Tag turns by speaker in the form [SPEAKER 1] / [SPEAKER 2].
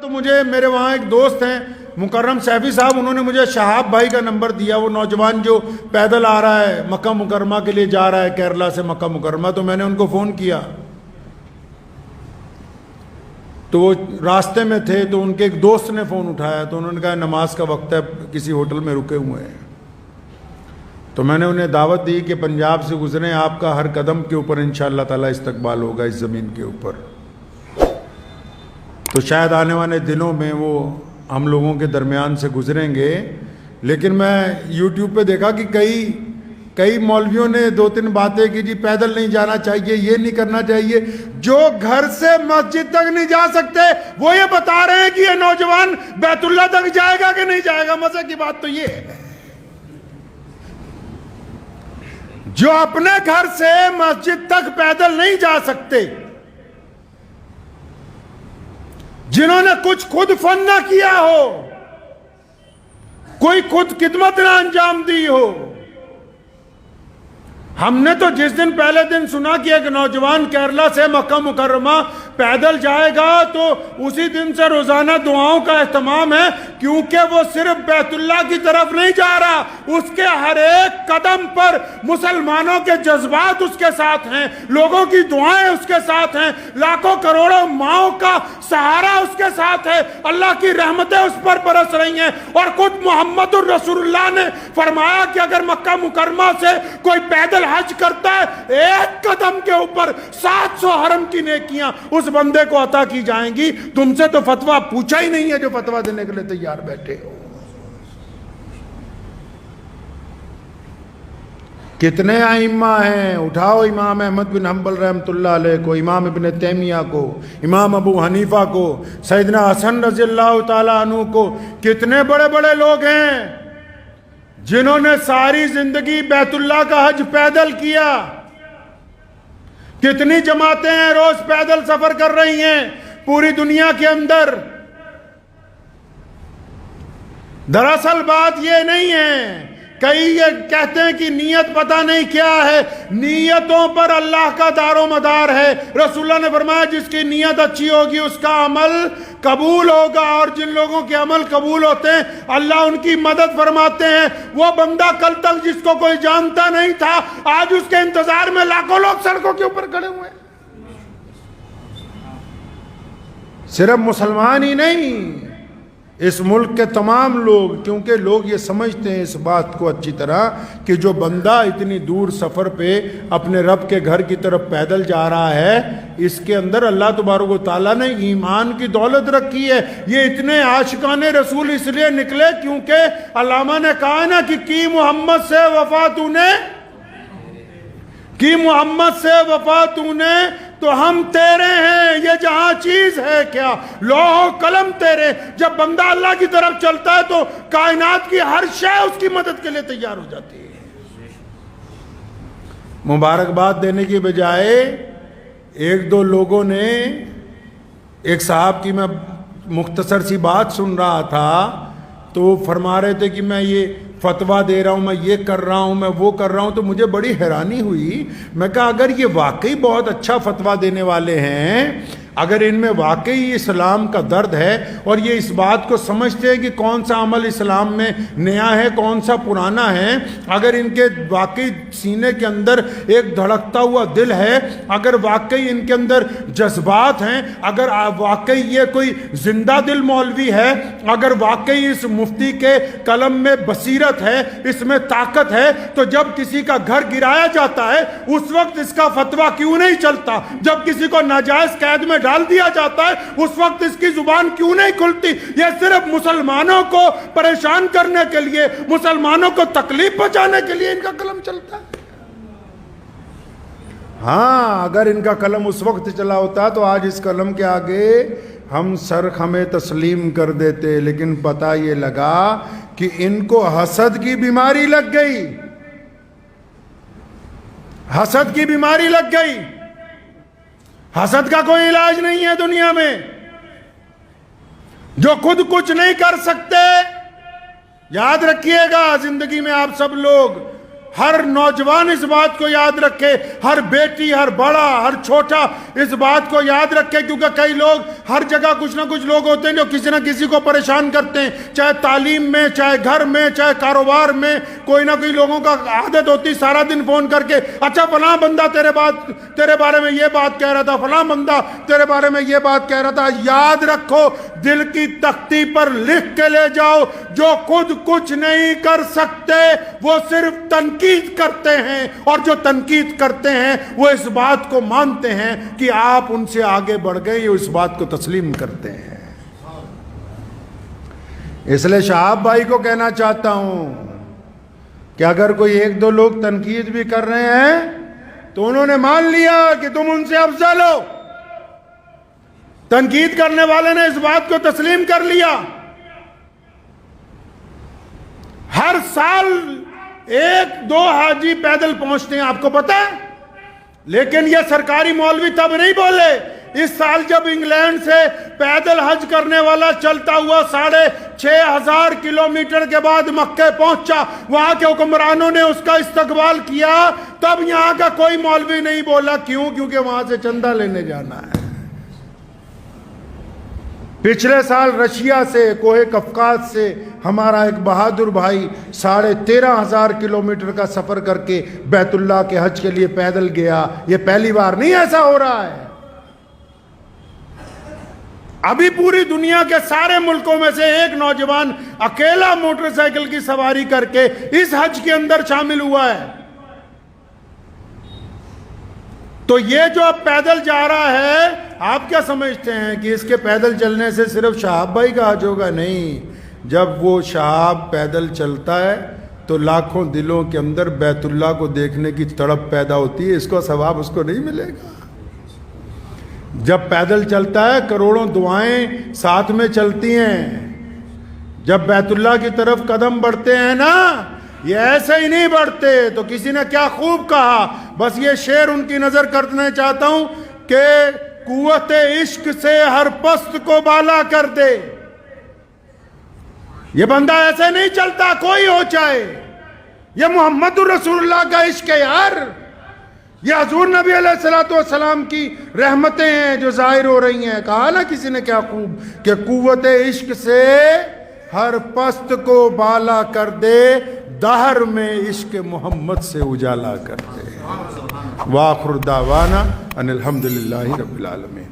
[SPEAKER 1] تو مجھے میرے وہاں ایک دوست ہیں مکرم سیفی صاحب، انہوں نے مجھے شہاب بھائی کا نمبر دیا، وہ نوجوان جو پیدل آ رہا ہے مکہ مکرمہ کے لیے جا رہا ہے کیرلا سے مکہ مکرمہ، تو میں نے ان کو فون کیا تو وہ راستے میں تھے، تو ان کے ایک دوست نے فون اٹھایا تو انہوں نے کہا نماز کا وقت ہے، کسی ہوٹل میں رکے ہوئے ہیں، تو میں نے انہیں دعوت دی کہ پنجاب سے گزریں، آپ کا ہر قدم کے اوپر انشاءاللہ تعالی استقبال ہوگا اس زمین کے اوپر، تو شاید آنے والے دنوں میں وہ ہم لوگوں کے درمیان سے گزریں گے۔ لیکن میں یوٹیوب پہ دیکھا کہ کئی مولویوں نے 2-3 باتیں کی، جی پیدل نہیں جانا چاہیے، یہ نہیں کرنا چاہیے، جو گھر سے مسجد تک نہیں جا سکتے وہ یہ بتا رہے ہیں کہ یہ نوجوان بیت اللہ تک جائے گا کہ نہیں جائے گا۔ مزے کی بات تو یہ ہے، جو اپنے گھر سے مسجد تک پیدل نہیں جا سکتے، جنہوں نے کچھ خود فن نہ کیا ہو، کوئی خود خدمت نہ انجام دی ہو۔ ہم نے تو جس دن پہلے دن سنا کہ ایک نوجوان کیرلا سے مکہ مکرمہ پیدل جائے گا، تو اسی دن سے روزانہ دعاؤں کا اہتمام ہے، کیونکہ وہ صرف بیت اللہ کی طرف نہیں جا رہا، اس کے ہر ایک قدم پر مسلمانوں کے جذبات اس کے ساتھ ہیں، لوگوں کی دعائیں اس کے ساتھ ہیں، لاکھوں کروڑوں ماؤں کا سہارا اس کے ساتھ ہے، اللہ کی رحمتیں اس پر برس رہی ہیں۔ اور خود محمد الرسول اللہ نے فرمایا کہ اگر مکہ مکرمہ سے کوئی پیدل حج کرتا ہے، ایک قدم کے اوپر 700 حرم کی نیکیاں اس بندے کو عطا کی جائیں گی۔ تم سے تو فتویٰ پوچھا ہی نہیں ہے جو فتویٰ دینے کے لیے تیار بیٹھے ہو۔ کتنے ائمہ ہیں، اٹھاؤ امام احمد بن حنبل رحمۃ اللہ علیہ کو، امام ابن تیمیہ کو، امام ابو حنیفہ کو، سیدنا حسن رضی اللہ تعالیٰ عنہ کو، کتنے بڑے بڑے لوگ ہیں جنہوں نے ساری زندگی بیت اللہ کا حج پیدل کیا۔ کتنی جماعتیں ہیں روز پیدل سفر کر رہی ہیں پوری دنیا کے اندر۔ دراصل بات یہ نہیں ہے، کئی یہ کہتے ہیں کہ نیت پتہ نہیں کیا ہے، نیتوں پر اللہ کا دار و مدار ہے۔ رسول اللہ نے فرمایا جس کی نیت اچھی ہوگی اس کا عمل قبول ہوگا، اور جن لوگوں کے عمل قبول ہوتے ہیں اللہ ان کی مدد فرماتے ہیں۔ وہ بندہ کل تک جس کو کوئی جانتا نہیں تھا، آج اس کے انتظار میں لاکھوں لوگ سڑکوں کے اوپر کھڑے ہوئے ہیں۔ صرف مسلمان ہی نہیں، اس ملک کے تمام لوگ، کیونکہ لوگ یہ سمجھتے ہیں اس بات کو اچھی طرح کہ جو بندہ اتنی دور سفر پہ اپنے رب کے گھر کی طرف پیدل جا رہا ہے، اس کے اندر اللہ تبارک و تعالیٰ نے ایمان کی دولت رکھی ہے۔ یہ اتنے عاشقان رسول اس لیے نکلے کیونکہ علامہ نے کہا نا کہ کی محمد سے وفا تو نے، کی محمد سے وفا تو نے تو ہم تیرے ہیں، یہ جہاں چیز ہے کیا لوح و قلم تیرے۔ جب بندہ اللہ کی طرف چلتا ہے تو کائنات کی ہر شے اس کی مدد کے لیے تیار ہو جاتی ہے۔ مبارکباد دینے کی بجائے ایک دو لوگوں نے، ایک صاحب کی میں مختصر سی بات سن رہا تھا تو وہ فرما رہے تھے کہ میں یہ فتویٰ دے رہا ہوں، میں یہ کر رہا ہوں، میں وہ کر رہا ہوں، تو مجھے بڑی حیرانی ہوئی۔ میں کہا اگر یہ واقعی بہت اچھا فتویٰ دینے والے ہیں، اگر ان میں واقعی اسلام کا درد ہے اور یہ اس بات کو سمجھتے ہیں کہ کون سا عمل اسلام میں نیا ہے کون سا پرانا ہے، اگر ان کے واقعی سینے کے اندر ایک دھڑکتا ہوا دل ہے، اگر واقعی ان کے اندر جذبات ہیں، اگر واقعی یہ کوئی زندہ دل مولوی ہے، اگر واقعی اس مفتی کے قلم میں بصیرت ہے، اس میں طاقت ہے، تو جب کسی کا گھر گرایا جاتا ہے اس وقت اس کا فتویٰ کیوں نہیں چلتا؟ جب کسی کو ناجائز قید میں ڈال دیا جاتا ہے اس وقت اس کی زبان کیوں نہیں کھلتی؟ یہ صرف مسلمانوں کو پریشان کرنے کے لیے، مسلمانوں کو تکلیف پہنچانے کے لیے ان کا قلم چلتا ہے۔ ہاں اگر ان کا قلم اس وقت چلا ہوتا تو آج اس قلم کے آگے ہم سر خمیں تسلیم کر دیتے، لیکن پتہ یہ لگا کہ ان کو حسد کی بیماری لگ گئی، حسد کی بیماری لگ گئی۔ حسد کا کوئی علاج نہیں ہے دنیا میں۔ جو خود کچھ نہیں کر سکتے، یاد رکھیے گا زندگی میں آپ سب لوگ ہر نوجوان اس بات کو یاد رکھے، ہر بیٹی، ہر بڑا، ہر چھوٹا اس بات کو یاد رکھے، کیونکہ کئی لوگ ہر جگہ کچھ نہ کچھ لوگ ہوتے ہیں جو کسی نہ کسی کو پریشان کرتے ہیں، چاہے تعلیم میں، چاہے گھر میں، چاہے کاروبار میں، کوئی نہ کوئی لوگوں کا عادت ہوتی سارا دن فون کر کے اچھا فلاں بندہ تیرے بارے میں یہ بات کہہ رہا تھا، فلاں بندہ تیرے بارے میں یہ بات کہہ رہا تھا۔ یاد رکھو، دل کی تختی پر لکھ کے لے جاؤ، جو خود کچھ نہیں کر سکتے وہ صرف تنقید کرتے ہیں، اور جو تنقید کرتے ہیں وہ اس بات کو مانتے ہیں کہ آپ ان سے آگے بڑھ گئے، یہ اس بات کو تسلیم کرتے ہیں۔ اس لیے شہاب بھائی کو کہنا چاہتا ہوں کہ اگر کوئی ایک دو لوگ تنقید بھی کر رہے ہیں تو انہوں نے مان لیا کہ تم ان سے افضل ہو۔ تنقید کرنے والے نے اس بات کو تسلیم کر لیا۔ ہر سال 1-2 حاجی پیدل پہنچتے ہیں، آپ کو پتا ہے، لیکن یہ سرکاری مولوی تب نہیں بولے۔ اس سال جب انگلینڈ سے پیدل حج کرنے والا چلتا ہوا 6,500 کلومیٹر کے بعد مکہ پہنچا، وہاں کے حکمرانوں نے اس کا استقبال کیا، تب یہاں کا کوئی مولوی نہیں بولا۔ کیوں؟ کیونکہ وہاں سے چندہ لینے جانا ہے۔ پچھلے سال رشیا سے، کوہ قفقاز سے ہمارا ایک بہادر بھائی 13,500 کلومیٹر کا سفر کر کے بیت اللہ کے حج کے لیے پیدل گیا۔ یہ پہلی بار نہیں ایسا ہو رہا ہے۔ ابھی پوری دنیا کے سارے ملکوں میں سے ایک نوجوان اکیلا موٹر سائیکل کی سواری کر کے اس حج کے اندر شامل ہوا ہے۔ تو یہ جو اب پیدل جا رہا ہے، آپ کیا سمجھتے ہیں کہ اس کے پیدل چلنے سے صرف شہاب بھائی کا حج ہوگا؟ نہیں، جب وہ شہاب پیدل چلتا ہے تو لاکھوں دلوں کے اندر بیت اللہ کو دیکھنے کی تڑپ پیدا ہوتی ہے، اس کو ثواب اس کو نہیں ملے گا؟ جب پیدل چلتا ہے کروڑوں دعائیں ساتھ میں چلتی ہیں۔ جب بیت اللہ کی طرف قدم بڑھتے ہیں نا، یہ ایسے ہی نہیں بڑھتے۔ تو کسی نے کیا خوب کہا، بس یہ شعر ان کی نظر کرنے چاہتا ہوں کہ قوت عشق سے ہر پست کو بالا کر دے۔ یہ بندہ ایسے نہیں چلتا، کوئی ہو چاہے۔ یہ محمد الرسول اللہ کا عشق ہے یار، یہ حضور نبی علیہ السلام کی رحمتیں ہیں جو ظاہر ہو رہی ہیں۔ کہا نا کسی نے کیا خوب کہ قوت عشق سے ہر پست کو بالا کر دے، دہر میں عشق محمد سے اجالا کر دے۔ وآخر دعوانا ان الحمدللہ رب العالمین۔